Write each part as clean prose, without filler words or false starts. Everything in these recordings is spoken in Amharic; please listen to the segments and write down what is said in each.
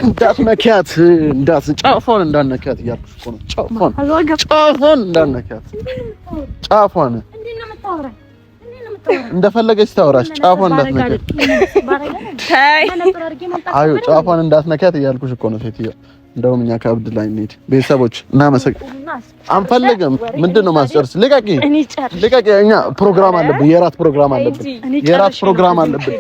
እንዳትነኪያት ጫፏን እንዳትነኪያት እያልኩሽ እኮ ነው። ጫፏን እንዳትነኪያት ጫፏን እንደፈለገች ታወራሽ። ጫፏን እንዳትነኪያት አዩ ጫፏን እንዳትነኪያት እያልኩሽ እኮ ነው ሴትዮ። እንደውም እኛ ከአብድ ላይ እንሂድ ቤተሰቦች አንፈልግም። ምንድነው ማስጨርስ? ልቀቂ። እኛ ፕሮግራም አለብን፣ የራት ፕሮግራም አለብን።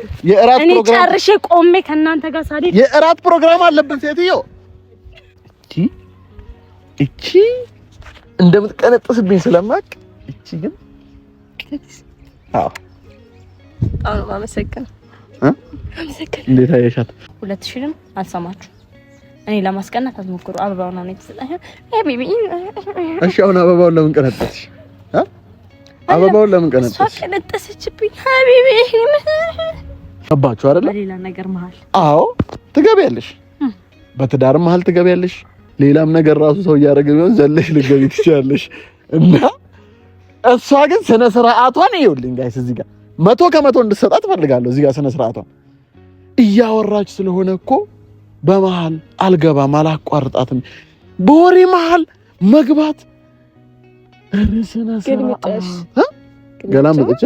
ጨርሼ ቆሜ ከእናንተ ጋር ሳልሄድ የራት ፕሮግራም አለብን። ሴትዮ እቺ እንደምትቀነጥስብኝ ስለማቅ እቺ ግን አዎ ማመሰከን እንዴት አየሻት? 2000ም አልሰማችሁ እኔ ለማስቀናት አትሞክሩ። አበባው ነው የተሰጠህ ቤቢ። እሺ አሁን አበባውን ለምን ቀነጠስሽ? አበባውን ለምን ቀነጠስሽ? እሷ ቀነጠሰችብኝ ሀቢቢ። አባችሁ አይደለ? በሌላ ነገር መሀል አዎ ትገቢያለሽ፣ በትዳር መሀል ትገቢያለሽ። ሌላም ነገር ራሱ ሰው እያደረገ ቢሆን ዘለሽ ልትገቢ ትችያለሽ። እና እሷ ግን ስነ ስርዓቷን ይኸውልኝ ጋይስ፣ እዚህ ጋር 100% እንድትሰጣት ፈልጋለሁ። እዚህ ጋር ስነ ስርዓቷን እያወራች ስለሆነ እኮ በመሃል አልገባም፣ አላቋርጣትም። በወሬ መሃል መግባት እርስና ገላም ብቻ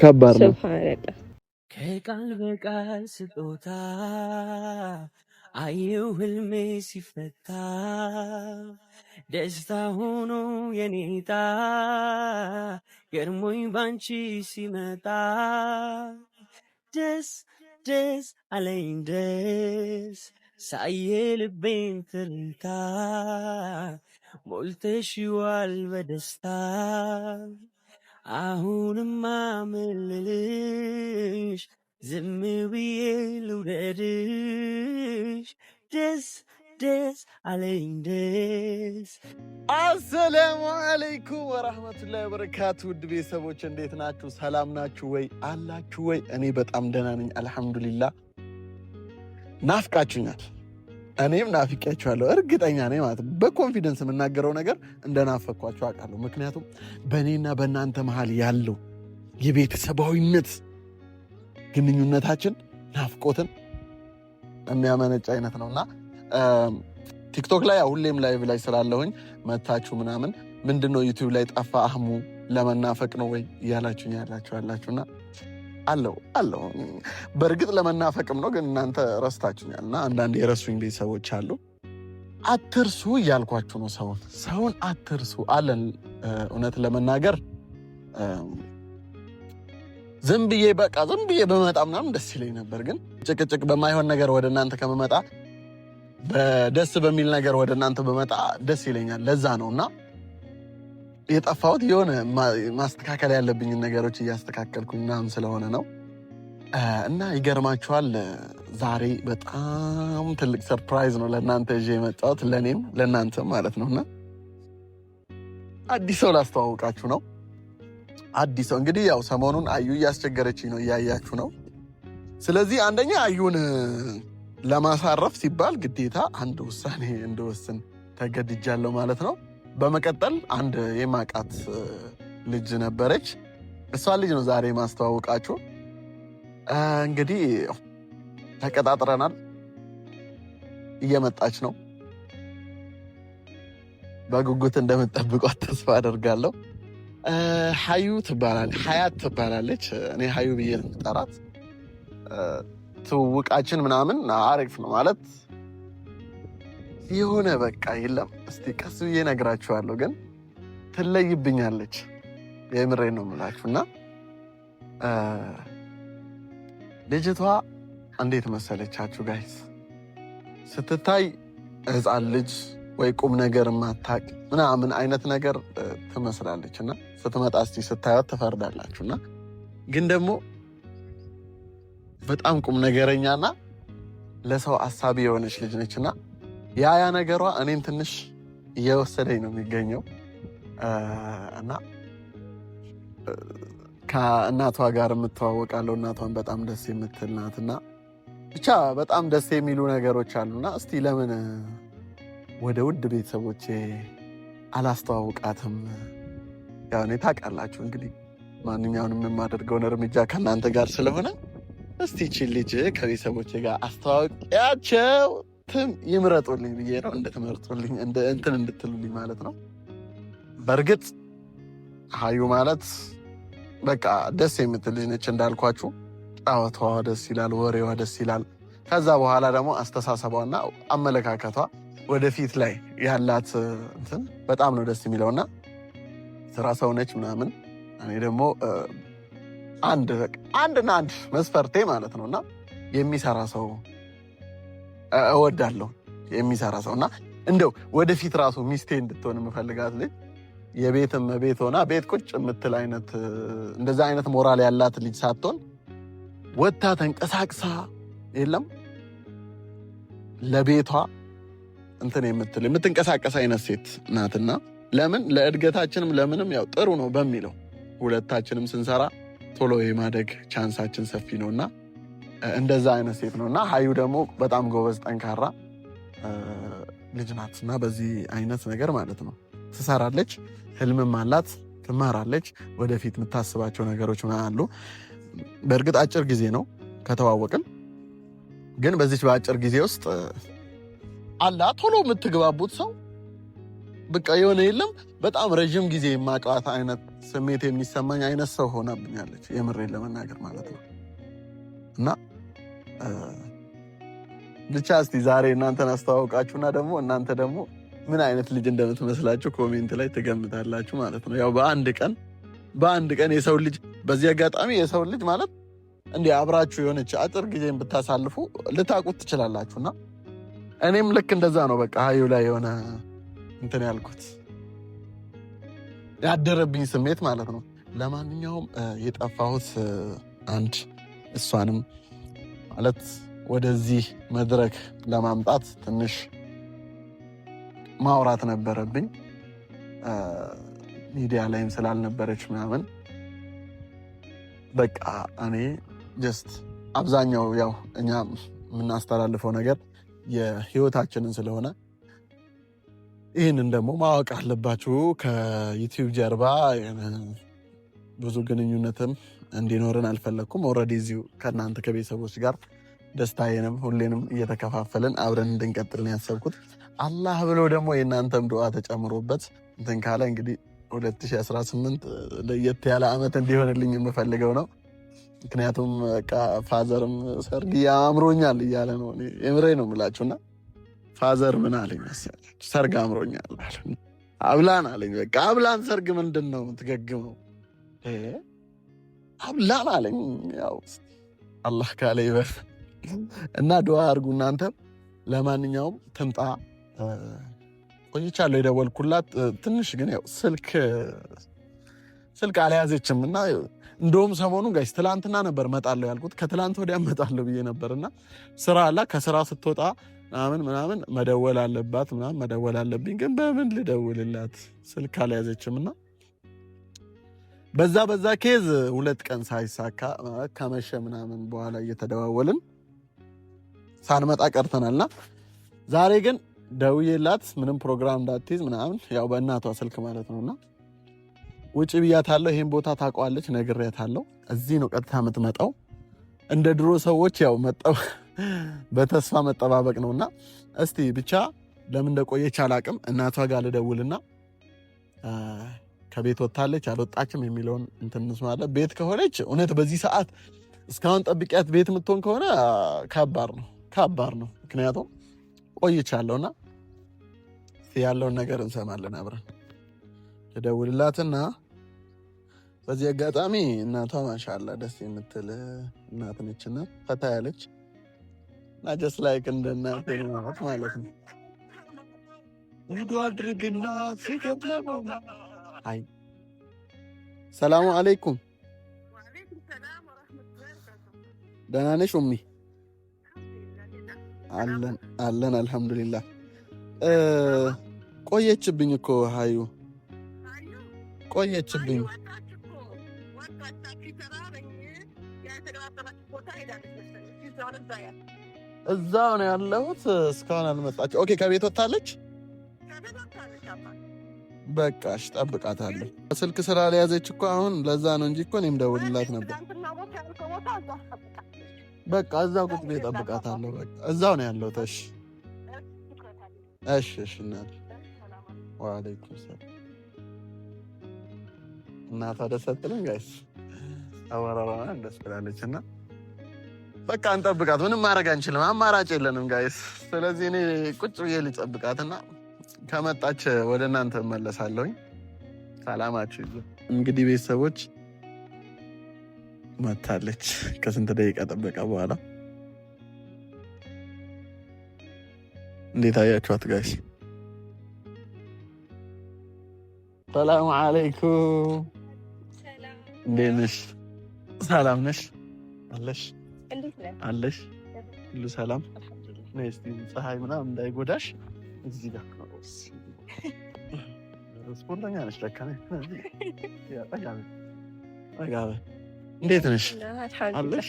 ከባድ ነው። ከቃል በቃል ስጦታ አየሁ ህልሜ ሲፈታ ደስታ ሆኖ የኔታ ገርሞኝ ባንቺ ሲመጣ ደስ ደስ አለኝ ደስ ሳየ ልቤን ትርታ ሞልተሽዋል በደስታ አሁንማ ምልልሽ ዝም ብዬ ልውደድሽ ደስ ደስ አለኝ ደስ። አሰላሙ አለይኩም ወራህመቱላሂ ወበረካቱ። ውድ ቤተሰቦች እንዴት ናችሁ? ሰላም ናችሁ ወይ? አላችሁ ወይ? እኔ በጣም ደህና ነኝ አልሐምዱሊላህ። ናፍቃችሁኛል፣ እኔም ናፍቄያችኋለሁ። እርግጠኛ ነኝ ማለት በኮንፊደንስ የምናገረው ነገር እንደናፈቅኳችሁ አውቃለሁ። ምክንያቱም በእኔና በእናንተ መሀል ያለው የቤተሰባዊነት ግንኙነታችን ናፍቆትን የሚያመነጭ አይነት ነውና ቲክቶክ ላይ ሁሌም ላይቭ ላይ ስላለሁኝ መታችሁ ምናምን ምንድነው ዩቲዩብ ላይ ጠፋ አህሙ ለመናፈቅ ነው ወይ እያላችሁኝ ያላችሁና አለው በእርግጥ ለመናፈቅም ነው፣ ግን እናንተ ረስታችሁኛልና አንዳንድ የረሱኝ ቤተሰቦች አሉ። አትርሱ እያልኳችሁ ነው። ሰውን አትርሱ አለን። እውነት ለመናገር ዝም ብዬ በመጣ ምናምን ደስ ይለኝ ነበር፣ ግን ጭቅጭቅ በማይሆን ነገር ወደ እናንተ ከመመጣ በደስ በሚል ነገር ወደ እናንተ በመጣ ደስ ይለኛል። ለዛ ነውና የጠፋሁት የሆነ ማስተካከል ያለብኝን ነገሮች እያስተካከልኩኝ ምናምን ስለሆነ ነው። እና ይገርማችኋል፣ ዛሬ በጣም ትልቅ ሰርፕራይዝ ነው ለእናንተ ይዤ የመጣሁት፣ ለእኔም ለእናንተም ማለት ነውና አዲስ ሰው ላስተዋውቃችሁ ነው። አዲስ ሰው እንግዲህ ያው ሰሞኑን አዩ እያስቸገረችኝ ነው፣ እያያችሁ ነው። ስለዚህ አንደኛ አዩን ለማሳረፍ ሲባል ግዴታ አንድ ውሳኔ እንድወስን ተገድጃለሁ ማለት ነው። በመቀጠል አንድ የማቃት ልጅ ነበረች፣ እሷን ልጅ ነው ዛሬ ማስተዋወቃችሁ። እንግዲህ ተቀጣጥረናል፣ እየመጣች ነው። በጉጉት እንደምትጠብቋት ተስፋ አደርጋለሁ። ሀያት ትባላለች። እኔ ሀዩ ብዬ ነው የምጠራት። ትውውቃችን ምናምን አሪፍ ነው ማለት የሆነ በቃ የለም። እስቲ ቀስ ብዬ እነግራችኋለሁ፣ ግን ትለይብኛለች። የምሬን ነው የምላችሁና ልጅቷ እንዴት መሰለቻችሁ ጋይስ? ስትታይ ሕፃን ልጅ ወይ ቁም ነገር ማታቅ ምናምን አይነት ነገር ትመስላለች እና ስትመጣ እስቲ ስታዩት ትፈርዳላችሁና ግን ደግሞ በጣም ቁም ነገረኛና ለሰው አሳቢ የሆነች ልጅ ነችና ያ ነገሯ እኔን ትንሽ እየወሰደኝ ነው የሚገኘው እና ከእናቷ ጋር የምተዋወቃለሁ። እናቷን በጣም ደስ የምትል ናትና ብቻ በጣም ደስ የሚሉ ነገሮች አሉና እስቲ ለምን ወደ ውድ ቤተሰቦቼ አላስተዋውቃትም? ያው እኔ ታውቃላችሁ እንግዲህ ማንኛውንም የማደርገውን እርምጃ ከእናንተ ጋር ስለሆነ እስቲ እቺ ልጅ ከቤተሰቦቼ ጋር አስተዋውቂያቸው ይምረጡልኝ ብዬ ነው እንድትመርጡልኝ እንትን እንድትሉልኝ ማለት ነው። በእርግጥ ሀዩ ማለት በቃ ደስ የምትል ልጅ ነች እንዳልኳችሁ። ጫወታዋ ደስ ይላል፣ ወሬዋ ደስ ይላል። ከዛ በኋላ ደግሞ አስተሳሰቧና አመለካከቷ ወደፊት ላይ ያላት እንትን በጣም ነው ደስ የሚለውና ስራ ሰው ነች ምናምን። እኔ ደግሞ አንድና አንድ መስፈርቴ ማለት ነውና የሚሰራ ሰው እወዳለሁ። የሚሰራ ሰው እና እንደው ወደፊት ራሱ ሚስቴ እንድትሆን የምፈልጋት ልጅ የቤትም ቤት ሆና ቤት ቁጭ የምትል አይነት እንደዛ አይነት ሞራል ያላት ልጅ ሳትሆን ወጥታ ተንቀሳቅሳ የለም ለቤቷ እንትን የምትንቀሳቀስ አይነት ሴት ናትና ለምን ለእድገታችንም ለምንም ያው ጥሩ ነው በሚለው ሁለታችንም ስንሰራ ቶሎ የማደግ ቻንሳችን ሰፊ ነውና እንደዛ አይነት ሴት ነውና ሀዩ ደግሞ በጣም ጎበዝ ጠንካራ ልጅ ናትና በዚህ አይነት ነገር ማለት ነው ትሰራለች። ህልምም አላት፣ ትማራለች። ወደፊት የምታስባቸው ነገሮች አሉ። በእርግጥ አጭር ጊዜ ነው ከተዋወቅን፣ ግን በዚች በአጭር ጊዜ ውስጥ አላ ቶሎ የምትግባቡት ሰው በቃ የሆነ የለም በጣም ረዥም ጊዜ የማውቃት አይነት ስሜት የሚሰማኝ አይነት ሰው ሆናብኛለች። የምሬን ለመናገር ማለት ነው። እና ብቻ እስቲ ዛሬ እናንተን አስተዋውቃችሁና ደግሞ እናንተ ደግሞ ምን አይነት ልጅ እንደምትመስላችሁ ኮሜንት ላይ ትገምታላችሁ ማለት ነው። ያው በአንድ ቀን የሰው ልጅ በዚህ አጋጣሚ የሰው ልጅ ማለት እንዲህ አብራችሁ የሆነች አጭር ጊዜን ብታሳልፉ ልታውቁት ትችላላችሁና እኔም ልክ እንደዛ ነው። በቃ ሀዩ ላይ የሆነ እንትን ያልኩት ያደረብኝ ስሜት ማለት ነው። ለማንኛውም የጠፋሁት አንድ እሷንም ማለት ወደዚህ መድረክ ለማምጣት ትንሽ ማውራት ነበረብኝ። ሚዲያ ላይም ስላልነበረች ምናምን በቃ እኔ ጀስት አብዛኛው ያው እኛ የምናስተላልፈው ነገር የህይወታችንን ስለሆነ ይህንን ደግሞ ማወቅ አለባችሁ። ከዩቲዩብ ጀርባ ብዙ ግንኙነትም እንዲኖርን አልፈለግኩም። ኦልሬዲ እዚሁ ከእናንተ ከቤተሰቦች ጋር ደስታዬንም ሁሌንም እየተከፋፈልን አብረን እንድንቀጥል ነው ያሰብኩት። አላህ ብሎ ደግሞ የእናንተም ዱዓ ተጨምሮበት እንትን ካለ እንግዲህ 2018 ለየት ያለ ዓመት እንዲሆንልኝ የምፈልገው ነው። ምክንያቱም ፋዘርም ሰርግ አምሮኛል እያለ ነው። የምሬ ነው የምላችሁና ፋዘር ምን አለኝ መሰላችሁ? ሰርግ አምሮኛል አብላን አለኝ። በቃ አብላን ሰርግ ምንድን ነው የምትገግመው? አብላን አለኝ። ያው አላህ ካለ ይበር እና ዱዓ አድርጉ እናንተ። ለማንኛውም ትምጣ። ቆይቻለሁ የደወልኩላት ትንሽ ግን ያው ስልክ አልያዘችም እና እንደውም ሰሞኑን ጋይስ ትላንትና ነበር መጣለሁ ያልኩት፣ ከትላንት ወዲያ መጣለሁ ብዬ ነበርና ስራ አላ ከስራ ስትወጣ ምናምን መደወል አለባት ምናምን መደወል አለብኝ። ግን በምን ልደውልላት ስልክ አልያዘችም እና በዛ ኬዝ 2 ቀን ሳይሳካ ከመሸ ምናምን በኋላ እየተደዋወልን ሳንመጣ ቀርተናልና ዛሬ ግን ደውዬላት ምንም ፕሮግራም እንዳትይዝ ምናምን ያው በእናቷ ስልክ ማለት ነውና ውጭ ብያታለሁ። ይሄን ቦታ ታውቀዋለች፣ ነግሬያታለሁ። እዚህ ነው ቀጥታ የምትመጣው። እንደ ድሮ ሰዎች ያው በተስፋ መጠባበቅ ነውና እስቲ ብቻ ለምን እንደቆየች አላቅም። እናቷ ጋር ልደውልና ከቤት ወጣለች አልወጣችም የሚለውን እንትን እንስማለን። ቤት ከሆነች እውነት በዚህ ሰዓት እስካሁን ጠብቂያት ቤት የምትሆን ከሆነ ከባድ ነው። ምክንያቱም ቆይቻለሁና ያለውን ነገር እንሰማለን አብረን። ልደውልላትና በዚህ አጋጣሚ እናቷ ማሻአላ ደስ የምትል እናት ነችና ፈታ ያለች እና ጀስት ላይክ እንደ እናቴ ማለት ነው። አድርግና አይ ሰላሙ አለይኩም። ደህና ነሽ ኡሚ? አለን አልሐምዱሊላህ። ቆየችብኝ እኮ ሀዩ ቆየችብኝ። እዛው ነው ያለሁት። እስካሁን አልመጣች። ኦኬ ከቤት ወጣለች። በቃ እሺ እጠብቃታለሁ። ስልክ ስላልያዘች እኮ አሁን ለዛ ነው እንጂ እኮ እኔም ደውልላት ነበር። በቃ እዛው ቁጭ ብዬ እጠብቃታለሁ። በቃ እዛው ነው ያለው። እሺ እናት ወአለይኩም ሰላም። እናቷ ደስ አትልም ጋይስ? አወራሯ ደስ ብላለች እና በቃ እንጠብቃት። ምንም ማድረግ አንችልም፣ አማራጭ የለንም ጋይስ። ስለዚህ እኔ ቁጭ ብዬ ልጠብቃትና ከመጣች ወደ እናንተ እመለሳለሁኝ። ሰላማችሁ ይዙ። እንግዲህ ቤተሰቦች መታለች ከስንት ደቂቃ ጠበቃ በኋላ። እንዴት አያችኋት ጋይስ? ሰላም አለይኩም። እንዴት ነሽ? ሰላም ነሽ? አለሽ? ሁሉ ሰላም? ፀሐይ ምናምን እንዳይጎዳሽ እዚህ ጋር ስፖርተኛ ነሽ ለካ። እንዴት ነሽ? አለሽ?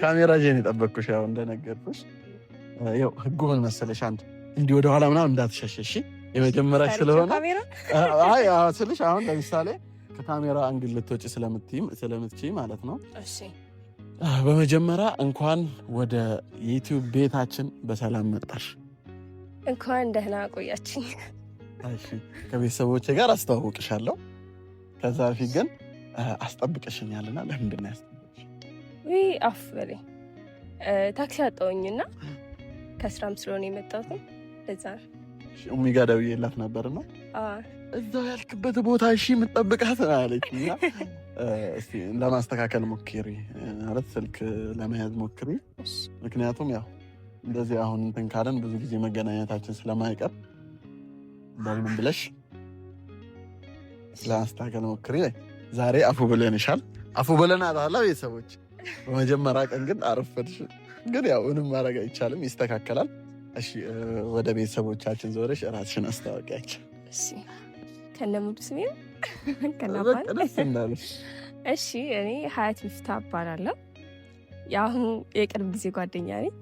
ካሜራ ጄን የጠበቅኩሽ ያው እንደነገርኩሽ። ያው ህጉ ምን መሰለሽ፣ አንድ እንዲህ ወደኋላ ምናምን እንዳትሸሸሽ የመጀመሪያ ስለሆነ ስልሽ አሁን ለምሳሌ ከካሜራ አንግል ልትወጪ ስለምትችይ ማለት ነው። በመጀመሪያ እንኳን ወደ ዩቲዩብ ቤታችን በሰላም መጣሽ። እንኳን ደህና ቆያችኝ። ከቤተሰቦቼ ጋር አስተዋውቅሻለሁ። ከዛ በፊት ግን አስጠብቅሽኛልና ለምንድን ነው ያስጠብቅሽ? አፍ በለኝ። ታክሲ አጣሁኝና ከስራም ስለሆነ የመጣሁት ለዛ ነው። ኡሚ ጋር ደውዬላት ነበርና እዛው ያልክበት ቦታ እሺ የምጠብቃት አለች። እስቲ ለማስተካከል ሞክሪ ማለት ስልክ ለመያዝ ሞክሪ። ምክንያቱም ያው እንደዚህ አሁን እንትን ካለን ብዙ ጊዜ መገናኘታችን ስለማይቀር በምን ብለሽ ለማስተካከል ሞክሪ። ዛሬ አፉ ብለንሻል፣ አፉ ብለናል አላ ቤተሰቦች። በመጀመሪያ ቀን ግን አረፈድሽ፣ ግን ያው ምንም ማድረግ አይቻልም፣ ይስተካከላል። እሺ ወደ ቤተሰቦቻችን ዞረሽ ራስሽን አስተዋወቂያቸው። እሺ ከነሙሉ ስሜ እሺ እኔ ሀያት ሚፍታ እባላለሁ። የአሁኑ የቅርብ ጊዜ ጓደኛ ነኝ።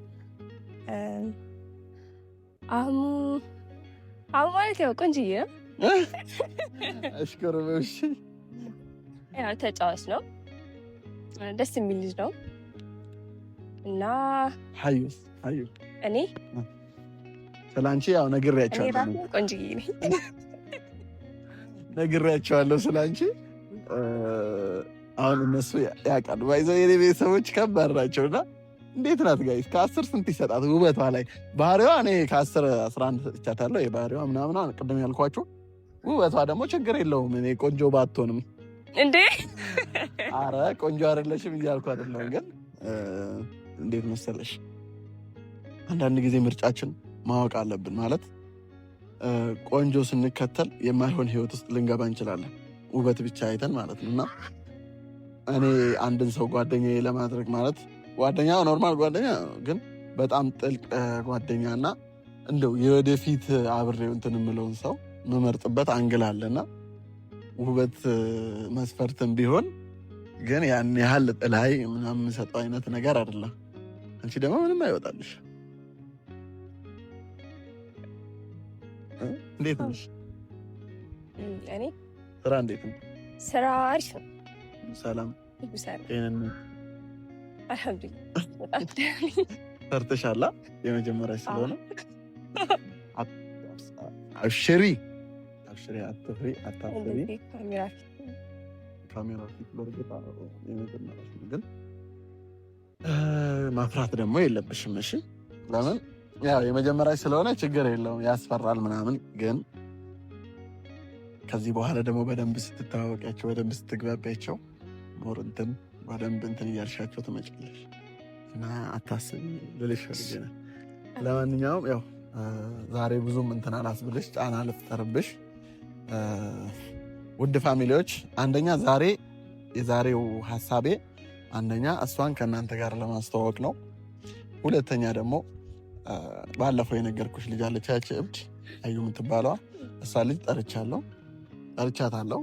አሁኑ ማለት ያው ቆንጅዬ ነው። አሽከረበሽ ያው ተጫዋች ነው፣ ደስ የሚል ልጅ ነው እና ሀዩ እኔ ስላንቺ ያው ነግሬያቸዋለሁ። ቆንጅዬ ነኝ ነግሬያቸዋለሁ ስላንቺ። አሁን እነሱ ያውቃሉ። ባይዘው የኔ ቤተሰቦች ከባድ ናቸውና እንዴት ናት ጋይስ? ከ10 ስንት ይሰጣት ውበቷ ላይ ባህሪዋ። እኔ ከ10 11 ሰጥቻታለሁ። የባህሪዋ ምናምን ቅድም ያልኳችሁ፣ ውበቷ ደግሞ ችግር የለውም። እኔ ቆንጆ ባትሆንም እንዴ አረ ቆንጆ አይደለሽም እያልኩ አይደለም። ግን እንዴት መሰለሽ አንዳንድ ጊዜ ምርጫችን ማወቅ አለብን። ማለት ቆንጆ ስንከተል የማይሆን ህይወት ውስጥ ልንገባ እንችላለን፣ ውበት ብቻ አይተን ማለት ነው። እና እኔ አንድን ሰው ጓደኛዬ ለማድረግ ማለት ጓደኛ ኖርማል ጓደኛ ግን በጣም ጥልቅ ጓደኛና እንደው የወደፊት አብሬው እንትን የምለውን ሰው መመርጥበት አንግል አለና ውበት መስፈርትም ቢሆን ግን ያን ያህል ጥላይ ምናምን የምሰጠው አይነት ነገር አይደለም። አንቺ ደግሞ ምንም አይወጣልሽ። እንዴት ነሽ? እኔ ስራ እንዴት ነው? ስራ አሪፍ ነው። ሰላም ጤንነት? አልሐምዱሊላህ። ሰርተሻላ? የመጀመሪያ ስለሆነ አብሽሪ፣ አትፍሪ፣ አታፍሪ። ካሜራ ፊት በእርግጥ የመጀመሪያ ግን ማፍራት ደግሞ የለብሽም። እሺ ለምን ያው የመጀመሪያ ስለሆነ ችግር የለውም፣ ያስፈራል ምናምን። ግን ከዚህ በኋላ ደግሞ በደንብ ስትተዋወቂያቸው፣ በደንብ ስትግባቢያቸው ሞር እንትን በደንብ እንትን እያልሻቸው ትመጪለሽ እና አታስቢ ልልሽ ፈልጌ ነው። ለማንኛውም ያው ዛሬ ብዙም እንትን አላስብልሽ፣ ጫና ልፍጠርብሽ። ውድ ፋሚሊዎች፣ አንደኛ የዛሬው ሀሳቤ አንደኛ እሷን ከእናንተ ጋር ለማስተዋወቅ ነው። ሁለተኛ ደግሞ ባለፈው የነገርኩሽ ልጅ አለች፣ ያቺ እብድ አዩ የምትባለዋ እሷ ልጅ ጠርቻታለሁ።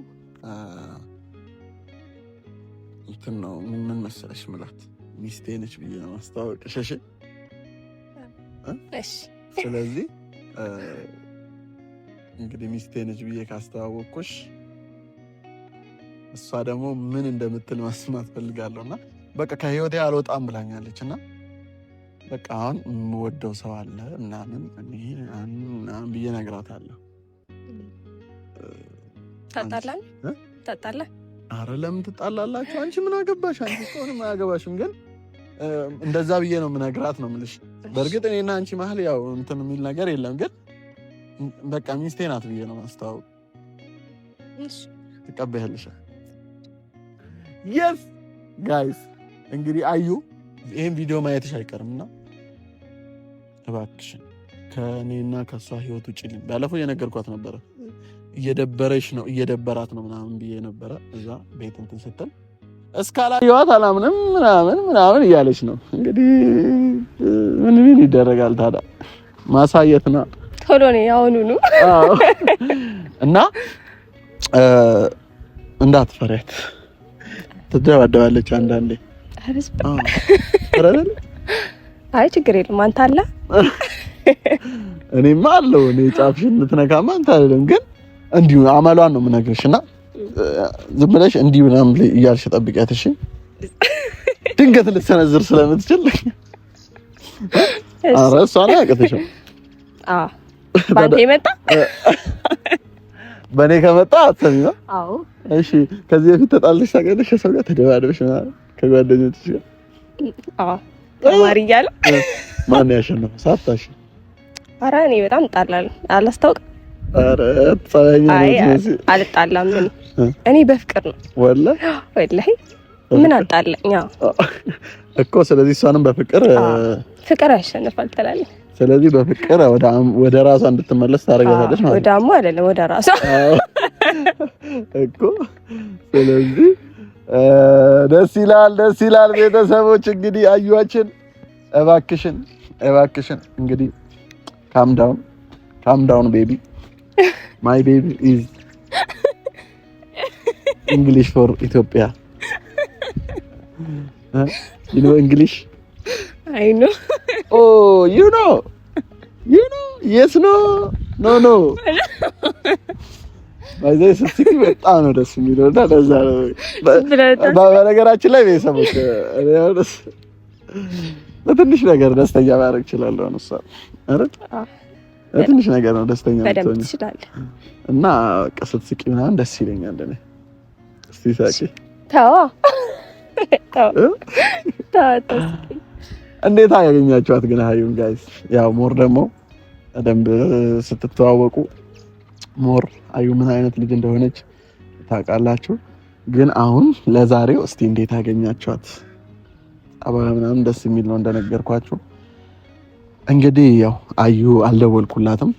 እንትን ነው ምን መሰለሽ ምላት ሚስቴ ነች ብዬ ነው ማስተዋወቅሽ። እሺ ስለዚህ እንግዲህ ሚስቴ ነች ብዬ ካስተዋወቅኩሽ እሷ ደግሞ ምን እንደምትል መስማት ፈልጋለሁ እና በቃ ከህይወቴ አልወጣም ብላኛለች እና በቃ አሁን የምወደው ሰው አለ ምናምን ብዬ እነግራታለሁ። ታጣላህ? ኧረ ለምን ትጣላላችሁ? አንቺ ምን አገባሽ? አንቺ ምንም አያገባሽም። ግን እንደዛ ብዬ ነው የምነግራት ነው የምልሽ። በእርግጥ እኔና አንቺ መሀል ያው እንትን የሚል ነገር የለም። ግን በቃ ሚስቴ ናት ብዬ ነው ማስተዋወቅ። ትቀበያለሽ? የስ ጋይስ እንግዲህ አዩ ይሄን ቪዲዮ ማየትሽ አይቀርምና እባክሽን ከእኔና ከእሷ ህይወት ውጭ ባለፈው የነገርኳት ነበረ። እየደበረሽ ነው እየደበራት ነው ምናምን ብዬ ነበረ። እዛ ቤት እንትን ስትል እስካላየኋት አላምንም ምናምን እያለች ነው። እንግዲህ ምን ይደረጋል ታዲያ ማሳየት ነው። ቶሎ ነው ያውኑኑ እና እንዳትፈሪያት ትደባደባለች አንዳንዴ። አይ ችግር የለም አንተ አለ እኔማ አለው። እኔ ጫፍሽን ልትነካማ አንተ አይደለም። ግን እንዲሁ አመሏን ነው የምነግርሽና ዝም ብለሽ እንዲሁ ምናምን እያልሽ ጠብቂያት እሺ። ድንገት ልትሰነዝር ስለምትችል ኧረ እሷ ነው ያቀተሽው። ባንተ ይመጣ በእኔ ከመጣ አትሰሚማ? አዎ እሺ። ከዚህ በፊት ተጣልተሽ ታውቂያለሽ? ከሰው ጋር ተደባደብሽ ማለት ከጓደኞችሽ ጋር? አዎ ተማሪ እያለ ማን ያሸነፈው ሳታሽ? ኧረ እኔ በጣም እጣላለሁ። አላስታውቅም። ኧረ ጸባይኛ ነው። አልጣላም። እኔ በፍቅር ነው ወላሂ ምን አጣለኝ እኮ። ስለዚህ እሷንም በፍቅር ፍቅር ያሸንፋል ትላለች። ስለዚህ በፍቅር ወደ ራሷ እንድትመለስ ታደርጋታለች ማለት ነው። ወደ አሙ አይደለም ወደ ራሷ እኮ። ስለዚህ ደስ ይላል ቤተሰቦች። እንግዲህ አዩዋችን እባክሽን እንግዲህ calm down baby. My baby is English for Ethiopia. You know English? I know. Oh, you know? Yes, no. ባይዘይ ስትይ በጣም ነው ደስ የሚለው እና ለዛ ነው በነገራችን ላይ ቤተሰቦች በትንሽ ነገር ደስተኛ ማድረግ እችላለሁ ነው እሷ አይደል? በትንሽ ነገር ነው ደስተኛ በደንብ ትችላለህ እና በቃ ስትስቂ ምናምን ደስ ይለኛል። እኔ እስቲ ሳቂ ተው እንዴት አያገኛችኋት ግን ሀዩን ጋይስ? ያው ሞር ደግሞ በደንብ ስትተዋወቁ ሞር አዩ ምን አይነት ልጅ እንደሆነች ታውቃላችሁ። ግን አሁን ለዛሬው እስቲ እንዴት አገኛችኋት? አባላ ምናምን ደስ የሚል ነው እንደነገርኳችሁ። እንግዲህ ያው አዩ አልደወልኩላትም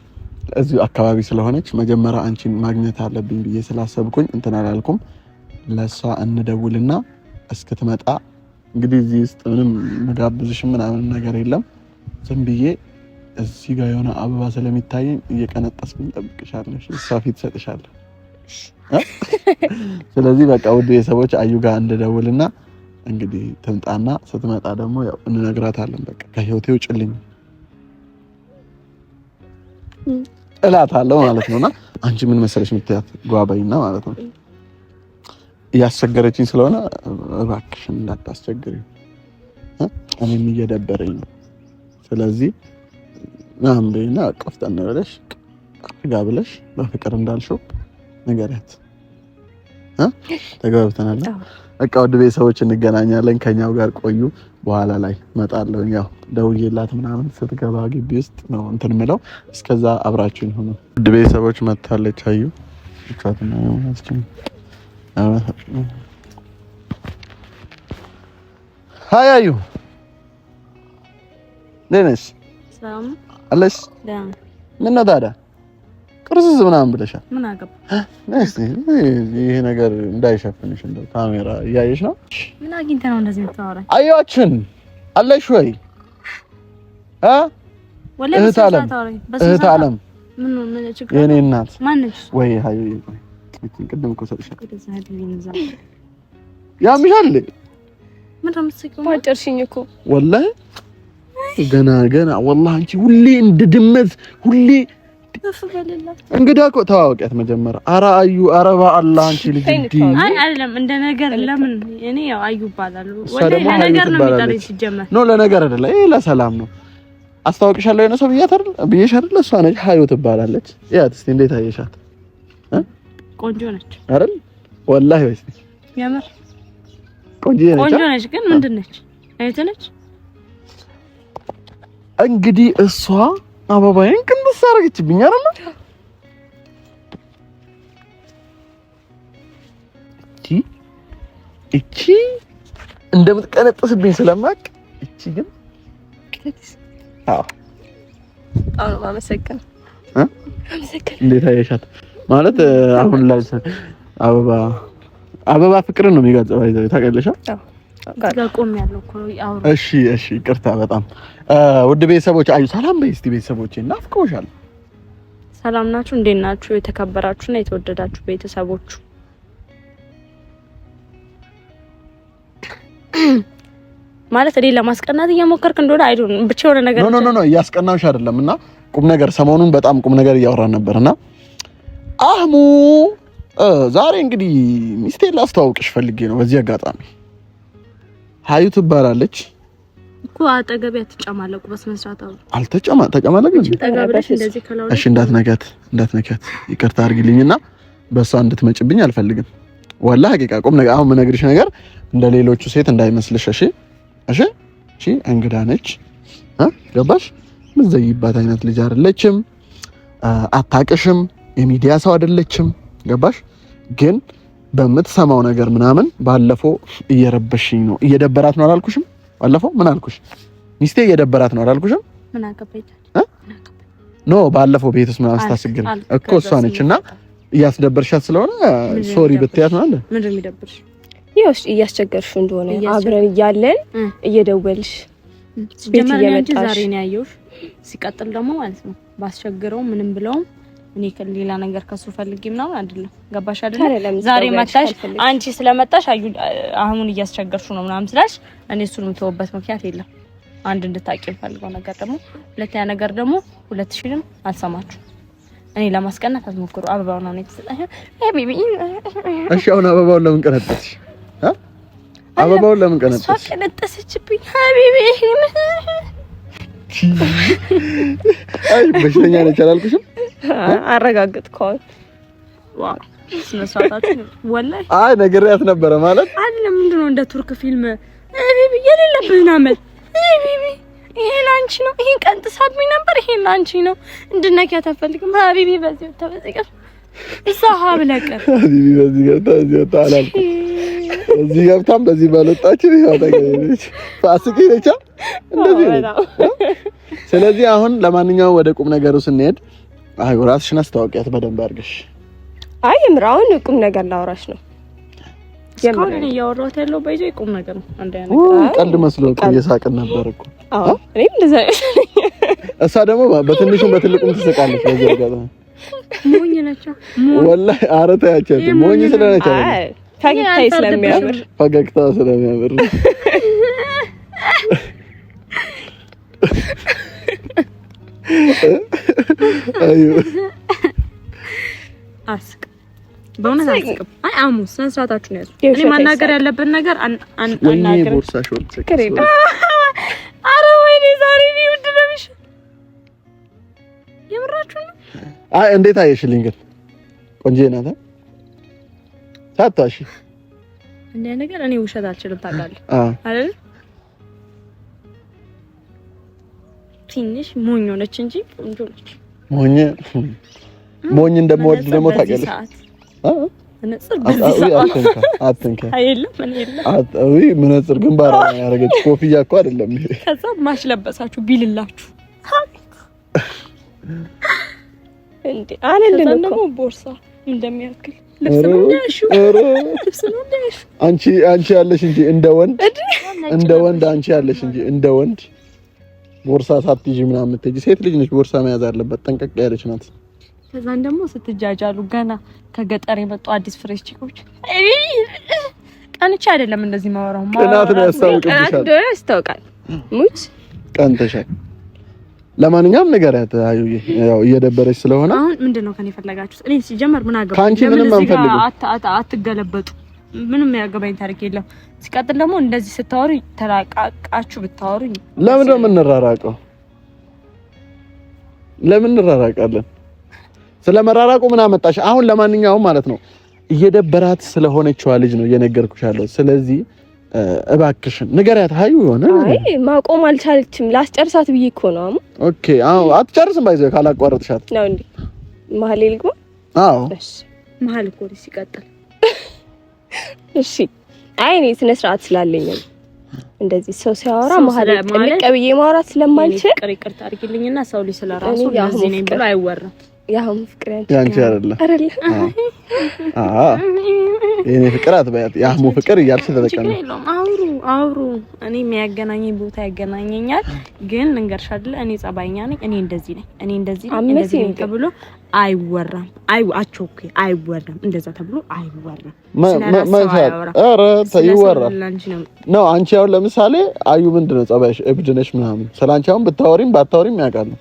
እዚሁ አካባቢ ስለሆነች መጀመሪያ አንቺን ማግኘት አለብኝ ብዬ ስላሰብኩኝ እንትን አላልኩም። ለሷ እንደውልና እስክትመጣ እንግዲህ እዚህ ውስጥ ምንም መጋብዝሽ ምናምን ነገር የለም። ዝም ብዬ እዚህ ጋር የሆነ አበባ ስለሚታየኝ እየቀነጠስኩኝ ጠብቅሻለሁ። እሷ ፊት ሰጥሻለሁ። ስለዚህ በቃ ውድ ቤተሰቦች አዩ ጋር እንደደውልና እንግዲህ ትምጣና ስትመጣ ደግሞ ያው እንነግራታለን። በቃ ከህይወቴ ውጭልኝ እላታለሁ ማለት ነውና አንቺ ምን መሰለሽ የምትያት ጓባይና ማለት ነው እያስቸገረችኝ ስለሆነ እባክሽን እንዳታስቸግሪ እኔም እየደበረኝ ነው። ስለዚህ ናምቤና ቀፍተን ብለሽ ጋ ብለሽ በፍቅር እንዳልሽው ንገሪያት። ተግባብተናል? በቃ ወደ ቤተሰቦች እንገናኛለን። ከኛው ጋር ቆዩ። በኋላ ላይ መጣለሁ። ያው ደውዬላት ምናምን ስትገባ ግቢ ውስጥ ነው እንትን የምለው። እስከዛ አብራችሁኝ ሆኖ ወደ ቤተሰቦች መጥታለች። አዩ ብቻትና ነው ማስኪን ሃይ አዩ ደነስ ሰላም አለሽ? ምን ነው ታዲያ ቅርጽዝ ምናምን ብለሻል? ምን አገባ? ይሄ ነገር እንዳይሸፍንሽ እንደው ካሜራ እያየሽ ነው። ምን አግኝተህ ነው እንደዚህ የምታወራኝ? አያችን አለሽ ወይ? እህት አለም ምን ችግር የኔ እናት ማነች? ወይ ሃይ ቅድም እኮ ሰጥሻለሁ። ያምሻል ምን ተመስገን ማጨርሽኝ እኮ ወላሂ ገና ወላሂ አንቺ ሁሌ እንደ ድመት ሁሌ እንግዳ እኮ ተዋወቂያት መጀመሪያ። ኧረ አዩ ኧረ በአላህ አንቺ ልጅ እንዴ! አይ አይደለም እንደ ነገር ለምን እኔ ያው አዩ እባላለሁ ወላሂ ለነገር ነው የሚጠራኝ ሲጀመር ነው ለነገር አይደለ ይሄ ለሰላም ነው። አስታውቅሻለሁ የሆነ ሰው ብዬሽ አይደል? እሷ ነች ሀዩ ትባላለች። ያት እስቲ እንዴት አየሻት? ቆንጆ ነች አይደል? ወላሂ ወይስ ያምር ቆንጆ ነች። ግን ምንድን ነች? አይተ ነች እንግዲህ እሷ አበባዬን ቅንጥስ አደረገችብኝ አይደል? እቺ እንደምትቀነጥስብኝ ስለማቅ እቺ ግን አዎ ማመሰከን እንዴት አየሻት? ማለት አሁን ላይ አበባ ፍቅርን ነው የሚገልጸው አይደል? ታውቂያለሽ? ጋቆም ያለው እኮ አውሩ። እሺ ይቅርታ በጣም ውድ ቤተሰቦች አዩ ሰላም በይ እስቲ ቤተሰቦቼ ናፍቀውሻል። ሰላም ናችሁ? እንዴት ናችሁ? የተከበራችሁና የተወደዳችሁ ቤተሰቦቹ ማለት እኔ ለማስቀናት እየሞከርክ እንደሆነ አይዶን ብቻ የሆነ ነገር ኖ እያስቀናውሽ አይደለም። እና ቁም ነገር ሰሞኑን በጣም ቁም ነገር እያወራን ነበርና አህሙ ዛሬ እንግዲህ ሚስቴን ላስተዋውቅሽ ፈልጌ ነው። በዚህ አጋጣሚ ሀዩ ትባላለች እኮ አጠገቤ አትጨማለቁ። በስነ ስርዓት አውሩ። ተጨማለቅ እንዴ? ተጋብረሽ እንደዚህ ከላው እሺ እንዳትነካት ይቅርታ አድርጊልኝና በሷ እንድትመጭብኝ አልፈልግም። ወላሂ ሀቂቃ ቁም ነገር አሁን የምነግርሽ ነገር እንደ ሌሎቹ ሴት እንዳይመስልሽ። እሺ እንግዳ ነች ገባሽ? ምዘይባት አይነት ልጅ አይደለችም። አታቅሽም። የሚዲያ ሰው አይደለችም ገባሽ? ግን በምትሰማው ነገር ምናምን ባለፈው እየረበሽኝ ነው። እየደበራት ነው አላልኩሽም? ባለፈው ምን አልኩሽ? ሚስቴ እየደበራት ነው አላልኩሽም? ምን አገባኝ ኖ ባለፈው ቤት ውስጥ ምናምን ስታስቸግር እኮ እሷ ነችና እያስደበርሻት ስለሆነ ሶሪ ብትያት ማለት ነው። ምንድን ነው የሚደብርሽ? ይኸውልሽ እያስቸገርሽ እንደሆነ አብረን እያለን እየደወልሽ ቤት እየመጣሽ ዛሬ ነው ያየሁሽ። ሲቀጥል ደግሞ ማለት ነው ባስቸግረው ምንም ብለውም እኔ ከሌላ ነገር ከሱ ፈልጌ ምናምን አይደለም ገባሽ አይደለም? ዛሬ መጣሽ አንቺ ስለመጣሽ አሁን እያስቸገርሽ ነው ምናምን ስላሽ እኔ እሱን የምተውበት ምክንያት የለም። አንድ እንድታቂ ፈልገው ነገር ደግሞ ሁለተኛ ነገር ደግሞ 2000ንም አልሰማችሁ እኔ ለማስቀናት አትሞክሩ። አበባው ነው የተሰጠኝ። ቤቢ እሺ አሁን አበባውን ለምን ቀነጠስሽ? አበባውን ለምን ቀነጠስሽ? እሷ ቀነጠሰችብኝ ሀቢቢ። አይ በሽተኛ ነች አላልኩሽም? አረጋግጥከው። ዋው ስነሳታችሁ ወላሂ አይ ነግሬያት ነበረ ማለት አይደለም። ምንድነው እንደ ቱርክ ፊልም ሀቢቢ የሌለብህን አመል ሀቢቢ ይሄ ላንቺ ነው። ይሄን ቀንጥሳብኝ ነበር። ይሄ ላንቺ ነው። እንድነኪያት አትፈልግም ሀቢቢ። በዚህ ተበዘቀ እዛ ሀብለቀር ሀቢቢ በዚህ ገብታ እዚህ ወጣ አላልኩም። እዚህ ገብታም በዚህ ባልወጣችሁ ይሄው ታገኘች። ፋስቂ ነቻ እንደዚህ ነው። ስለዚህ አሁን ለማንኛውም ወደ ቁም ነገሩ ስንሄድ አይ ራስሽን አስተዋውቂያት በደንብ አድርገሽ። አይ ምራውን ቁም ነገር ላወራሽ ነው። እስካሁን እያወራሁት ያለው ባይዞ ቁም ነገር ነው። አንድ ነገር ቀልድ መስሎ እኮ እየሳቅን ነበር እኮ። አዎ እኔም እንደዛ እሷ ደግሞ በትንሹም በትልቁም ትስቃለች። በዚህ ጋር ሞኝ ነች ወላሂ። ኧረ ተያቸው ሞኝ ስለነች አይ ፈገግታዬ ስለሚያምር ፈገግታ ስለሚያምር አዩ አስቅ በእውነት አስቅም። አይ አሙስ ሰንሳታችሁ ነው ያዙ። እኔ ማናገር ያለብን ነገር ወይኔ ቦርሳሽ ወልሰክ አረ ወይኔ ዛሬ ነው ምንድነሽ? የምራችሁ ነው? አይ እንዴት አየሽልኝ ግን ቆንጆ ናት ሳታሺ እንደ ነገር እኔ ውሸት አልችልም ታውቃለህ አይደል? ትንሽ ሞኝ ሆነች እንጂ ቆንጆ ነች። ሞኝ እንደምወድ ደግሞ ታውቂያለሽ። መነጽር አትንካ አይደለም ምን የለም አይ መነጽር ግንባር ያረገች ኮፍያ እኮ አይደለም ይሄ። ከዛ ማሽለበሳችሁ ቢልላችሁ እንዴ አይደለም እኮ ደግሞ ቦርሳ እንደሚያክል ልብስ ነው አንቺ ያለሽ እንጂ እንደ ወንድ አንቺ ያለሽ እንጂ እንደ ወንድ ቦርሳ ሳትይጂ ምናምን የምትሄጂ ሴት ልጅ ነሽ። ቦርሳ መያዝ አለበት። ጠንቀቅ ያለች ናት። ከዛን ደግሞ ስትጃጃሉ ገና ከገጠር የመጡ አዲስ ፍሬሽ ቺኮች ቀንቻ አይደለም እንደዚህ ማወራው ቅናት ነው ያስታውቅብሻል። ቅናት ያስታውቃል። ሙች ቀንተሻል። ለማንኛውም ንገሪያት አዩዬ፣ ያው እየደበረች ስለሆነ አሁን ምንድነው ከኔ ፈለጋችሁ? እኔ ሲጀመር ምን አገባኝ? ካንቺ ምንም አንፈልግም። አትገለበጡ። ምንም ያገባኝ ታሪክ የለም። ሲቀጥል ደግሞ እንደዚህ ስታወሩ ተራቃቃችሁ ብታወሩኝ ለምን ነው የምንራራቀው? ለምን እንራራቃለን? ስለመራራቁ ምን አመጣሽ? አሁን ለማንኛውም ማለት ነው እየደበራት ስለሆነችዋ ልጅ ነው እየነገርኩሽ ያለው። ስለዚህ እባክሽን ንገሪያት ሀዩ። ሆነ አይ ማቆም አልቻለችም። ላስጨርሳት ብዬ እኮ ነው። ኦኬ አዎ፣ አትጨርስም። ባይዘው ካላቋረጥሻት ነው እንዴ? መሀል ልግባ? አዎ እሺ፣ መሀል እኮ ሲቀጥል እሺ። አይ እኔ ስነ ስርዓት ስላለኝ እንደዚህ ሰው ሲያወራ መሀል ጥልቅ ብዬ ማውራት ስለማልችል ይቅርታ አድርጊልኝና ሰው ልጅ ስለራሱ ለዚህ ነኝ ብሎ አይወራም። ያው ፍቅር ያንቺ አይደለም የኔ ፍቅር አትበያት፣ ያህሙ ፍቅር እያልሽ ተጠቀሚ። አውሩ እኔ የሚያገናኘኝ ቦታ ያገናኘኛል። ግን ልንገርሽ አይደለ እኔ ጸባይኛ ነኝ፣ እኔ እንደዚህ ነኝ፣ እኔ እንደዚህ ነኝ ተብሎ አይወራም። አቾኬ አይወራም፣ እንደዛ ተብሎ አይወራም። ይወራል ነው። አንቺ አሁን ለምሳሌ አዩ ምንድነው ጸባይሽ? እብድ ነሽ ምናምን ስላንቺ አሁን ብታወሪም ባታወሪም ያውቃሉ።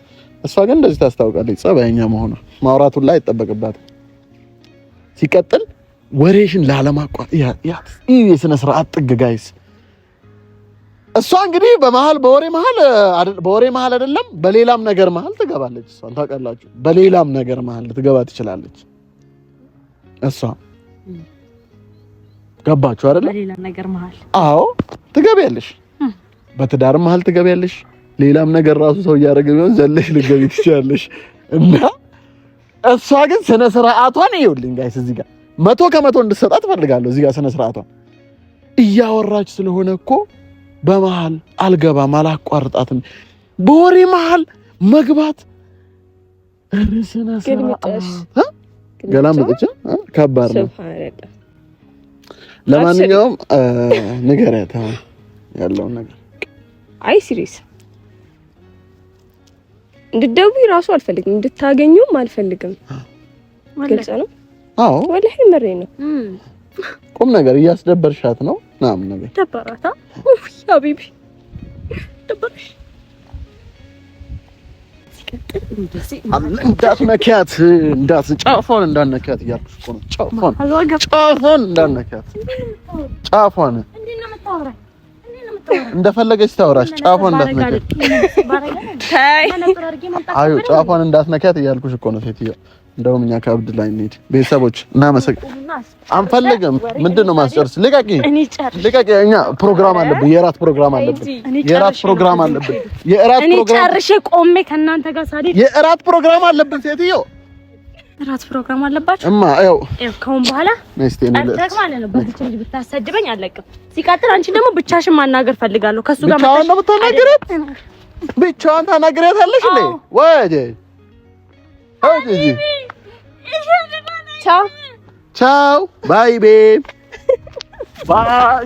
እሷ ግን እንደዚህ ታስታውቃለች ጸባይኛ መሆኗ። ማውራቱን ላይ አይጠበቅባትም። ሲቀጥል ወሬሽን ላለማቋረጥ የስነ ስርዓት ጥግ ጋይስ። እሷ እንግዲህ በወሬ መሀል አይደለም በሌላም ነገር መሀል ትገባለች። እሷን ታውቃላችሁ፣ በሌላም ነገር መሀል ልትገባ ትችላለች። እሷ ገባችሁ አይደለ? በሌላ ነገር መሀል አዎ ትገቢያለሽ። በትዳር መሀል ትገቢያለሽ። ሌላም ነገር ራሱ ሰው እያደረገ ቢሆን ዘለሽ ልትገቢ ትችላለሽ። እና እሷ ግን ስነ ስርዓቷን ይኸውልኝ ጋይስ፣ እዚህ ጋር 100% እንድትሰጣት ፈልጋለሁ። እዚህ ጋር ስነ ስርዓቷን እያወራች ስለሆነ እኮ በመሃል አልገባም፣ አላቋርጣትም። በወሬ መሃል መግባት ስነ ስርዓት ገላምጥቻ ከባድ ነው። ለማንኛውም ንገሪያት ያለውን ነገር። አይ ሲሪየስ እንድትደውይ ራሱ አልፈልግም፣ እንድታገኙም አልፈልግም። ግልጽ ነው። አዎ ወላሂ መሬ ነው። ቁም ነገር እያስደበርሻት ነው ምናምን ነገር ደበራታ። ኡፍ ሀቢቢ ደበርሽ። እንዳትነኪያት ጫፏን እንዳትነኪያት እያልኩሽ እኮ ነው። ጫፏን እንዳትነኪያት። ጫፏን እንደፈለገች ታወራሽ። ጫፏን እንዳትነኪያት። አዩ ጫፏን እንዳትነኪያት እያልኩሽ እኮ ነው ሴትዮ። እንደውም እኛ ከአብድ ላይ እንሂድ። ቤተሰቦች አንፈልግም። ምንድነው ማስጨርስ? ልቀቂ። እኛ ፕሮግራም አለብን፣ የእራት ፕሮግራም አለብን። እኔ ጨርሼ ቆሜ ከእናንተ ጋር ሳይድ የእራት ፕሮግራም አለብን። ሴትዮ እራት ፕሮግራም አለባችሁ እማ። ያው ከአሁን በኋላ አንተክ ማለት ነው በዚህ ልጅ ብታሰድበኝ አለቅም። ሲቀጥል አንቺ ደግሞ ብቻሽን ማናገር ፈልጋለሁ። ከሱ ጋር ብቻዋን ነው የምታናግሪያት? ብቻዋን ታናግሪያታለሽ እንዴ? ወዴ ቻው ቻው ባይ ቤብ ባይ